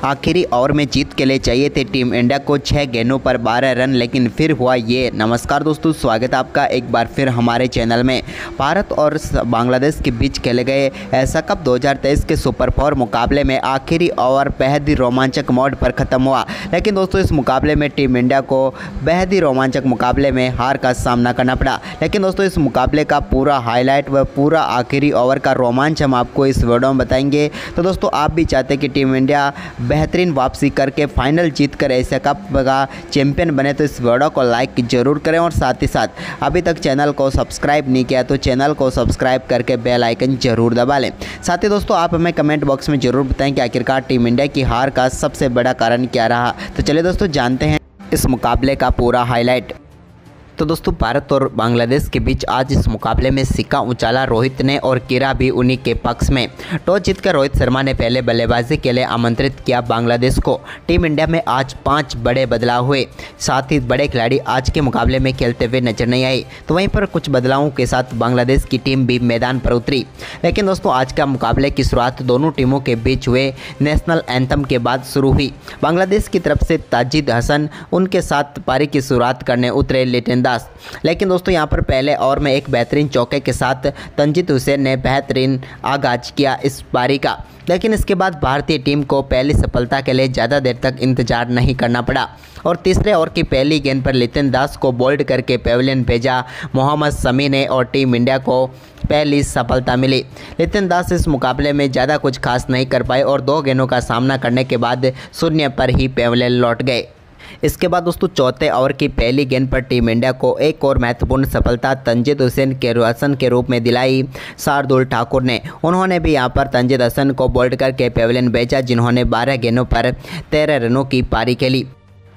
आखिरी ओवर में जीत के लिए चाहिए थे टीम इंडिया को 6 गेंदों पर 12 रन, लेकिन फिर हुआ ये। नमस्कार दोस्तों, स्वागत है आपका एक बार फिर हमारे चैनल में। भारत और बांग्लादेश के बीच खेले गए एशिया कप 2023 के सुपर 4 मुकाबले में आखिरी ओवर बेहद ही रोमांचक मोड पर ख़त्म हुआ। लेकिन दोस्तों इस मुकाबले में टीम इंडिया को बेहद ही रोमांचक मुकाबले में हार का सामना करना पड़ा। लेकिन दोस्तों इस मुकाबले का पूरा हाईलाइट व पूरा आखिरी ओवर का रोमांच हम आपको इस वीडियो में बताएंगे। तो दोस्तों आप भी चाहते हैं कि टीम इंडिया बेहतरीन वापसी करके फाइनल जीतकर एशिया कप का चैंपियन बने, तो इस वीडियो को लाइक जरूर करें और साथ ही साथ अभी तक चैनल को सब्सक्राइब नहीं किया तो चैनल को सब्सक्राइब करके बेल आइकन जरूर दबा लें। साथ ही दोस्तों आप हमें कमेंट बॉक्स में जरूर बताएं कि आखिरकार टीम इंडिया की हार का सबसे बड़ा कारण क्या रहा। तो चलिए दोस्तों जानते हैं इस मुकाबले का पूरा हाईलाइट। तो दोस्तों भारत और बांग्लादेश के बीच आज इस मुकाबले में सिक्का उछाला रोहित ने और कीरा भी उन्हीं के पक्ष में। टॉस जीतकर रोहित शर्मा ने पहले बल्लेबाजी के लिए आमंत्रित किया बांग्लादेश को। टीम इंडिया में आज 5 बड़े बदलाव हुए, साथ ही बड़े खिलाड़ी आज के मुकाबले में खेलते हुए नजर नहीं आए। तो वहीं पर कुछ बदलावों के साथ बांग्लादेश की टीम भी मैदान पर उतरी। लेकिन दोस्तों आज का मुकाबले की शुरुआत दोनों टीमों के बीच हुए नेशनल एंथम के बाद शुरू हुई। बांग्लादेश की तरफ से ताजिद हसन उनके साथ पारी की शुरुआत करने उतरे लिटन दास। लेकिन दोस्तों यहां पर पहले ओवर में एक बेहतरीन चौके के साथ तंजीद हुसैन ने बेहतरीन आगाज किया इस पारी का। लेकिन इसके बाद भारतीय टीम को पहली सफलता के लिए ज़्यादा देर तक इंतजार नहीं करना पड़ा और तीसरे ओवर की पहली गेंद पर लिटन दास को बोल्ड करके पेविलियन भेजा मोहम्मद शमी ने और टीम इंडिया को पहली सफलता मिली। लिटन दास इस मुकाबले में ज़्यादा कुछ खास नहीं कर पाए और 2 गेंदों का सामना करने के बाद शून्य पर ही पेविलियन लौट गए। इसके बाद दोस्तों चौथे ओवर की पहली गेंद पर टीम इंडिया को एक और महत्वपूर्ण सफलता तंजीद हुसैन के हसन के रूप में दिलाई शार्दुल ठाकुर ने। उन्होंने भी यहां पर तंजीद हसन को बोल्ड करके पेविलियन भेजा, जिन्होंने 12 गेंदों पर 13 रनों की पारी खेली।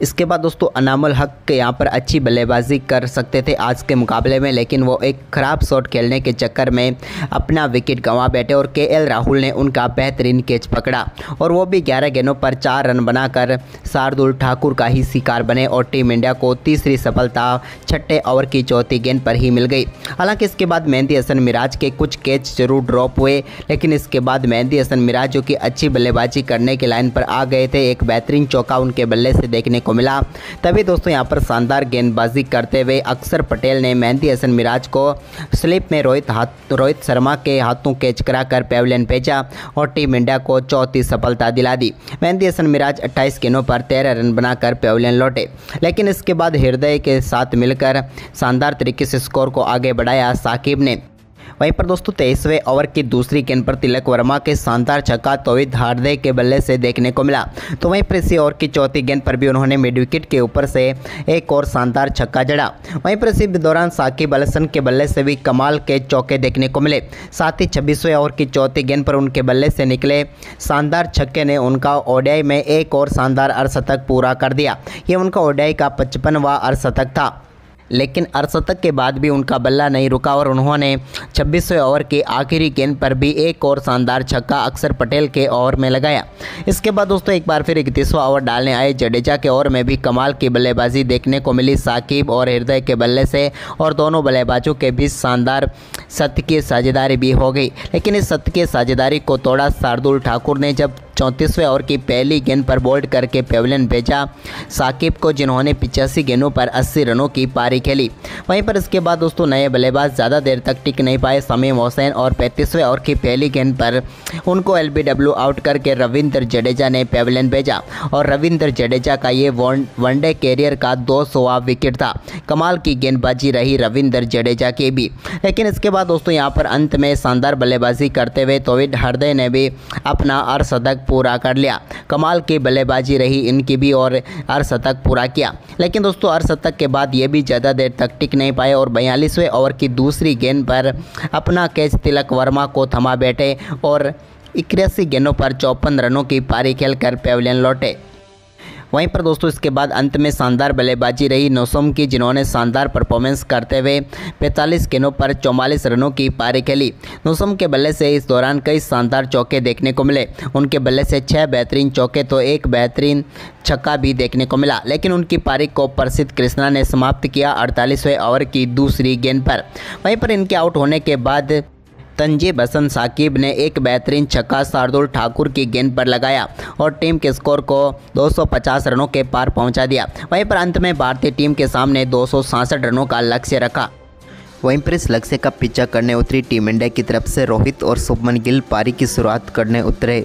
इसके बाद दोस्तों अनामुल हक यहाँ पर अच्छी बल्लेबाजी कर सकते थे आज के मुकाबले में, लेकिन वो एक ख़राब शॉट खेलने के चक्कर में अपना विकेट गंवा बैठे और केएल राहुल ने उनका बेहतरीन कैच पकड़ा और वो भी 11 गेंदों पर 4 रन बनाकर शार्दुल ठाकुर का ही शिकार बने और टीम इंडिया को तीसरी सफलता छठे ओवर की चौथी गेंद पर ही मिल गई। हालांकि इसके बाद मेहंदी हसन मिराज के कुछ कैच जरूर ड्रॉप हुए, लेकिन इसके बाद मेहंदी हसन मिराज जो कि अच्छी बल्लेबाजी करने की लाइन पर आ गए थे, एक बेहतरीन चौका उनके बल्ले से देखने को मिला। तभी दोस्तों यहां पर शानदार गेंदबाजी करते हुए अक्षर पटेल ने मेहंदी हसन मिराज को स्लिप में रोहित शर्मा के हाथों कैच कराकर पेविलियन भेजा और टीम इंडिया को चौथी सफलता दिला दी। मेहंदी हसन मिराज 28 गेंदों पर 13 रन बनाकर पेविलियन लौटे, लेकिन इसके बाद हृदय के साथ मिलकर शानदार तरीके से स्कोर को आगे बढ़ाया साकिब ने। वहीं पर दोस्तों 23वें ओवर की दूसरी गेंद पर तिलक वर्मा के शानदार छक्का तौहीद हार्दिक के बल्ले से देखने को मिला। तो वहीं पर इसी ओवर की चौथी गेंद पर भी उन्होंने मिड विकेट के ऊपर से एक और शानदार छक्का जड़ा। वहीं पर इसी दौरान साकिब अल हसन के बल्ले से भी कमाल के चौके देखने को मिले। साथ ही 26वें ओवर की चौथी गेंद पर उनके बल्ले से निकले शानदार छक्के ने उनका ओडीआई में एक और शानदार अर्धशतक पूरा कर दिया। ये उनका ओडीआई का 55वां अर्धशतक था, लेकिन अर्धशतक के बाद भी उनका बल्ला नहीं रुका और उन्होंने 26वें ओवर की आखिरी गेंद पर भी एक और शानदार छक्का अक्षर पटेल के ओवर में लगाया। इसके बाद दोस्तों एक बार फिर 31वां ओवर डालने आए जडेजा के ओवर में भी कमाल की बल्लेबाजी देखने को मिली साकिब और हृदय के बल्ले से और दोनों बल्लेबाजों के बीच शानदार शतकीय साझेदारी भी हो गई। लेकिन इस शतकीय साझेदारी को तोड़ा शार्दुल ठाकुर ने जब 34वें ओवर की पहली गेंद पर बोल्ड करके पेविलियन भेजा साकिब को, जिन्होंने 85 गेंदों पर 80 रनों की पारी खेली। वहीं पर इसके बाद दोस्तों नए बल्लेबाज ज़्यादा देर तक टिक नहीं पाए शमीम हुसैन और 35वें ओवर की पहली गेंद पर उनको एलबीडब्ल्यू आउट करके रविंद्र जडेजा ने पेविलियन भेजा और रविंद्र जडेजा का ये वनडे कैरियर का 200वां विकेट था। कमाल की गेंदबाजी रही रविंद्र जडेजा की भी। लेकिन इसके बाद दोस्तों यहाँ पर अंत में शानदार बल्लेबाजी करते हुए तौहीद हार्दिक ने भी अपना अर्धशतक पूरा कर लिया। कमाल की बल्लेबाजी रही इनकी भी और अर्धशतक पूरा किया। लेकिन दोस्तों अर्धशतक के बाद ये भी ज़्यादा देर तक टिक नहीं पाए और 42वें ओवर की दूसरी गेंद पर अपना कैच तिलक वर्मा को थमा बैठे और 81 गेंदों पर 54 रनों की पारी खेलकर पेविलियन लौटे। वहीं पर दोस्तों इसके बाद अंत में शानदार बल्लेबाजी रही नौसम की, जिन्होंने शानदार परफॉर्मेंस करते हुए 45 गेंदों पर 44 रनों की पारी खेली। नौसम के बल्ले से इस दौरान कई शानदार चौके देखने को मिले। उनके बल्ले से 6 बेहतरीन चौके तो एक बेहतरीन छक्का भी देखने को मिला। लेकिन उनकी पारी को प्रसिद्ध कृष्णा ने समाप्त किया 48वें ओवर की दूसरी गेंद पर। वहीं पर इनके आउट होने के बाद तंजीब हसन साकिब ने एक बेहतरीन छक्का शार्दुल ठाकुर की गेंद पर लगाया और टीम के स्कोर को 250 रनों के पार पहुंचा दिया। वहीं पर अंत में भारतीय टीम के सामने 266 रनों का लक्ष्य रखा। वहीं पर इस लक्ष्य का पीछा करने उतरी टीम इंडिया की तरफ से रोहित और शुभमन गिल पारी की शुरुआत करने उतरे,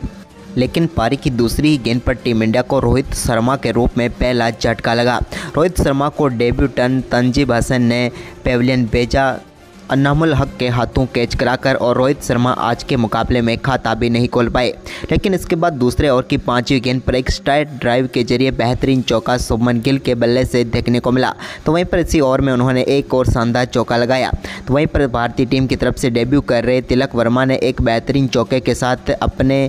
लेकिन पारी की दूसरी ही गेंद पर टीम इंडिया को रोहित शर्मा के रूप में पहला झटका लगा। रोहित शर्मा को डेब्यूटेंट तंजीब हसन ने पेविलियन भेजा। अनामुल हक के हाथों कैच कराकर और रोहित शर्मा आज के मुकाबले में खाता भी नहीं खोल पाए, लेकिन इसके बाद दूसरे ओवर की 5वीं गेंद पर एक स्ट्राइट ड्राइव के जरिए बेहतरीन चौका शुभमन गिल के बल्ले से देखने को मिला। तो वहीं पर इसी ओवर में उन्होंने एक और शानदार चौका लगाया। तो वहीं पर भारतीय टीम की तरफ से डेब्यू कर रहे तिलक वर्मा ने एक बेहतरीन चौके के साथ अपने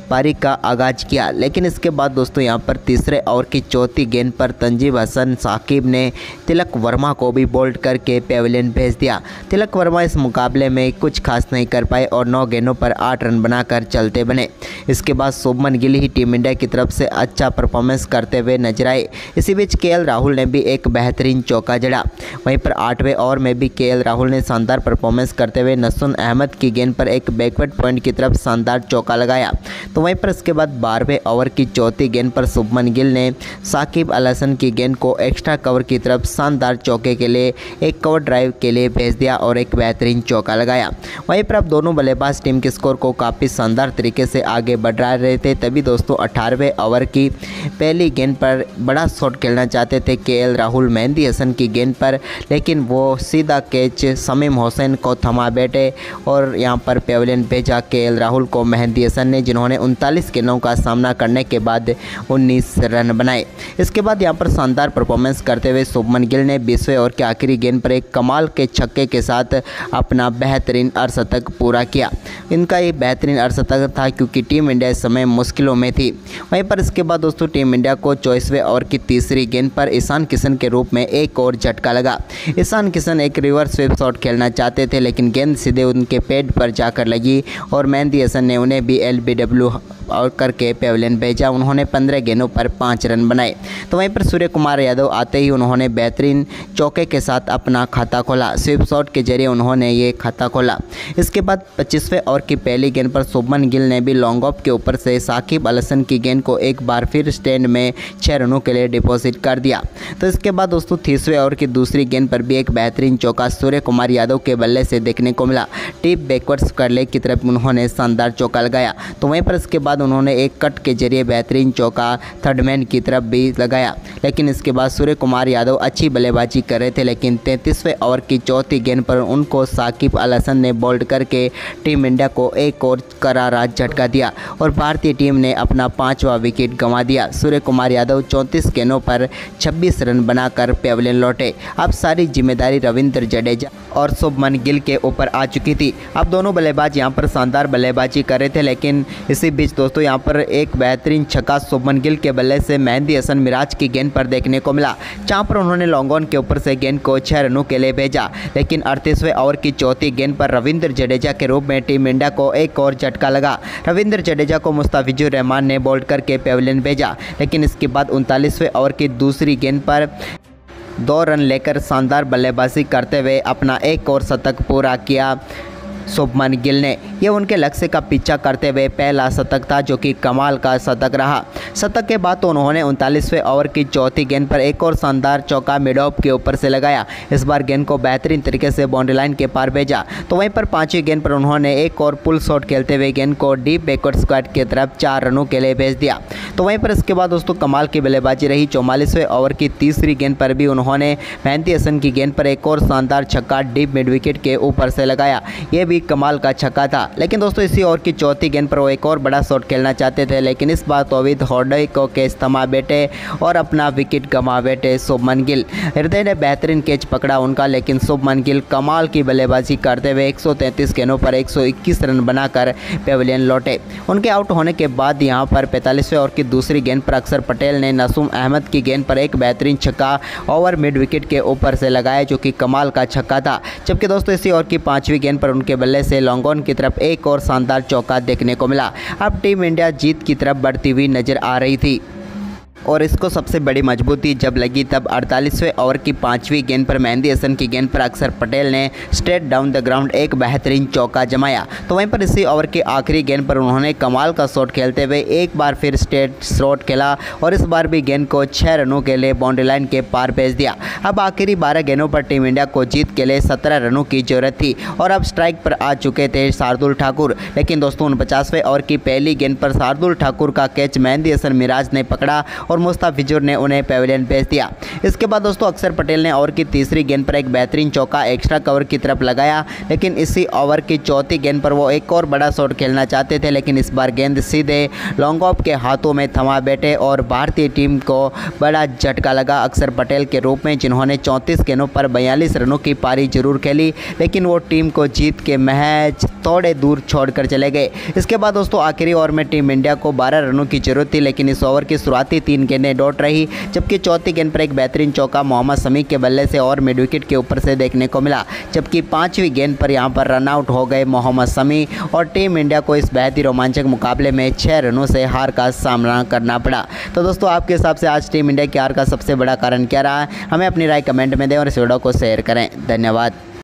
पारी का आगाज किया, लेकिन इसके बाद दोस्तों यहाँ पर तीसरे ओवर की चौथी गेंद पर तंजीब हसन साकिब ने तिलक वर्मा को भी बोल्ड करके पेविलियन भेज दिया। तिलक वर्मा इस मुकाबले में कुछ खास नहीं कर पाए और 9 गेंदों पर 8 रन बनाकर चलते बने। इसके बाद शुभमन गिल ही टीम इंडिया की तरफ से अच्छा परफॉर्मेंस करते हुए नजर आए। इसी बीच केएल राहुल ने भी एक बेहतरीन चौका जड़ा। वहीं पर 8वें ओवर में भी केएल राहुल ने शानदार परफॉर्मेंस करते हुए नसून अहमद की गेंद पर एक बैकवर्ड पॉइंट की तरफ शानदार चौका लगाया। तो वहीं पर इसके बाद 12वें ओवर की चौथी गेंद पर शुभमन गिल ने साकिब अल हसन की गेंद को एक्स्ट्रा कवर की तरफ शानदार चौके के लिए एक कवर ड्राइव के लिए भेज दिया और एक बेहतरीन चौका लगाया। वहीं पर अब दोनों बल्लेबाज टीम के स्कोर को काफ़ी शानदार तरीके से आगे बढ़ा रहे थे। तभी दोस्तों 18वें ओवर की पहली गेंद पर बड़ा शॉट खेलना चाहते थे केएल राहुल मेहंदी हसन की गेंद पर, लेकिन वो सीधा कैच शमीम हुसैन को थमा बैठे और यहां पर पेविलियन भेजा केएल राहुल को मेहंदी हसन ने, जिन्होंने 39 गेंदों का सामना करने के बाद 19 रन बनाए। इसके बाद यहां पर शानदार परफॉर्मेंस करते हुए शुभमन गिल ने 20वें ओवर की आखिरी गेंद पर एक कमाल के छक्के के साथ अपना बेहतरीन अर्धशतक पूरा किया। इनका ये बेहतरीन अर्धशतक था क्योंकि टीम इंडिया इस समय मुश्किलों में थी। वहीं पर इसके बाद दोस्तों टीम इंडिया को 24वें ओवर की तीसरी गेंद पर ईशान किशन के रूप में एक और झटका लगा। ईशान किशन एक रिवर्स स्वीप शॉट खेलना चाहते थे, लेकिन गेंद सीधे उनके पेट पर जाकर लगी और मेहंदी हसन ने उन्हें भी LBW और करके पेविलियन भेजा। उन्होंने 15 गेंदों पर 5 रन बनाए। तो वहीं पर सूर्य कुमार यादव आते ही उन्होंने बेहतरीन चौके के साथ अपना खाता खोला। स्वीप शॉट के जरिए उन्होंने ये खाता खोला। इसके बाद 25वें ओवर की पहली गेंद पर शुभमन गिल ने भी लॉन्ग ऑफ के ऊपर से साकिब अल हसन की गेंद को एक बार फिर स्टैंड में 6 रनों के लिए डिपॉजिट कर दिया। तो इसके बाद दोस्तों 30वें ओवर की दूसरी गेंद पर भी एक बेहतरीन चौका सूर्य कुमार यादव के बल्ले से देखने को मिला। टिप बैकवर्ड्स करले की तरफ उन्होंने शानदार चौका लगाया। तो वहीं पर इसके बाद उन्होंने एक कट के जरिए बेहतरीन चौका थर्ड मैन की तरफ भी लगाया, लेकिन इसके बाद सूर्य कुमार यादव अच्छी बल्लेबाजी कर रहे थे, लेकिन 33वें ओवर की चौथी गेंद पर उनको साकिब अल हसन ने बोल्ड करके टीम इंडिया को एक और करारा झटका दिया और भारतीय टीम ने अपना 5वां विकेट गंवा दिया। सूर्य कुमार यादव 34 गेंदों पर 26 रन बनाकर पेविलियन लौटे। अब सारी जिम्मेदारी रविंद्र जडेजा और शुभमन गिल के ऊपर आ चुकी थी। अब दोनों बल्लेबाज यहां पर शानदार बल्लेबाजी कर रहे थे, लेकिन इसी बीच दोस्तों यहां पर एक बेहतरीन छक्का शुभमन गिल के बल्ले से मेहंदी हसन मिराज की गेंद पर देखने को मिला, जहां पर उन्होंने लॉन्ग ऑन के ऊपर से गेंद को 6 रनों के लिए भेजा। लेकिन 38वें ओवर की चौथी गेंद पर रविंद्र जडेजा के रूप में टीम इंडिया को एक और झटका लगा। रविंद्र जडेजा को मुस्तफिजुर रहमान ने बोल्ड करके पेविलियन भेजा, लेकिन इसके बाद 39वें ओवर की दूसरी गेंद पर 2 रन लेकर शानदार बल्लेबाजी करते हुए अपना एक और शतक पूरा किया शुभमन गिल ने। यह उनके लक्ष्य का पीछा करते हुए पहला शतक था, जो कि कमाल का शतक रहा। शतक के बाद तो उन्होंने 39वें ओवर की चौथी गेंद पर एक और शानदार चौका मिड ऑफ के ऊपर से लगाया। इस बार गेंद को बेहतरीन तरीके से बाउंड्री लाइन के पार भेजा। तो वहीं पर 5वीं गेंद पर उन्होंने एक और पुल शॉट खेलते हुए गेंद को डीप बैकवर्ड स्क्वाड की तरफ 4 रनों के लिए भेज दिया। तो वहीं पर इसके बाद दोस्तों कमाल की बल्लेबाजी रही। 44वें ओवर की तीसरी गेंद पर भी उन्होंने मेहंदी हसन की गेंद पर एक और शानदार छक्का डीप मिड विकेट के ऊपर से लगाया। यह भी कमाल का छक्का था। लेकिन दोस्तों इसी ओवर की चौथी गेंद पर वो एक और बड़ा शॉट खेलना चाहते थे, लेकिन इस बार तौहीद हॉर्डे को कैच थमा बैठे और अपना विकेट गंवा बैठे शुभमन गिल। हृदय ने बेहतरीन कैच पकड़ा उनका, लेकिन शुभमन गिल कमाल की बल्लेबाजी करते हुए 133 गेंदों पर 121 रन बनाकर पेविलियन लौटे। उनके आउट होने के बाद यहां पर 45वें ओवर की दूसरी गेंद पर अक्षर पटेल ने नसूम अहमद की गेंद पर एक बेहतरीन छक्का ओवर मिड विकेट के ऊपर से लगाया, जो कि कमाल का छक्का था। जबकि दोस्तों इसी ओवर की 5वीं गेंद पर उनके बल्ले से लॉन्ग ऑन की तरफ एक और शानदार चौका देखने को मिला। अब टीम इंडिया जीत की तरफ बढ़ती हुई नजर आ रही थी। और इसको सबसे बड़ी मजबूती जब लगी तब 48वें ओवर की 5वीं गेंद पर मेहंदी हसन की गेंद पर अक्षर पटेल ने स्ट्रेट डाउन द ग्राउंड एक बेहतरीन चौका जमाया। तो वहीं पर इसी ओवर की आखिरी गेंद पर उन्होंने कमाल का शॉट खेलते हुए एक बार फिर स्ट्रेट शॉट खेला और इस बार भी गेंद को 6 रनों के लिए बाउंड्री लाइन के पार भेज दिया। अब आखिरी 12 गेंदों पर टीम इंडिया को जीत के लिए 17 रनों की जरूरत थी और अब स्ट्राइक पर आ चुके थे शार्दुल ठाकुर। लेकिन दोस्तों 49वें ओवर की पहली गेंद पर शार्दुल ठाकुर का कैच मेहंदी हसन मिराज ने पकड़ा और मुस्तफिजुर ने उन्हें पेविलियन भेज दिया। इसके बाद दोस्तों अक्षर पटेल ने ओवर की तीसरी गेंद पर एक बेहतरीन चौका एक्स्ट्रा कवर की तरफ लगाया, लेकिन इसी ओवर की चौथी गेंद पर वो एक और बड़ा शॉट खेलना चाहते थे, लेकिन इस बार गेंद सीधे लॉन्ग ऑफ के हाथों में थमा बैठे और भारतीय टीम को बड़ा झटका लगा अक्षर पटेल के रूप में, जिन्होंने 34 गेंदों पर 42 रनों की पारी जरूर खेली, लेकिन वो टीम को जीत के महज थोड़े दूर छोड़कर चले गए। इसके बाद दोस्तों आखिरी ओवर में टीम इंडिया को 12 रनों की जरूरत थी, लेकिन इस ओवर की शुरुआती 3 गेंदें डॉट रही, जबकि चौथी गेंद पर एक बेहतरीन चौका मोहम्मद शमी के बल्ले से और मिड विकेट के ऊपर से देखने को मिला, जबकि 5वीं गेंद पर यहां पर रन आउट हो गए मोहम्मद शमी और टीम इंडिया को इस बेहद ही रोमांचक मुकाबले में 6 रनों से हार का सामना करना पड़ा। तो दोस्तों आपके हिसाब से आज टीम इंडिया की हार का सबसे बड़ा कारण क्या रहा है? हमें अपनी राय कमेंट में दें और इस वीडियो को शेयर करें। धन्यवाद।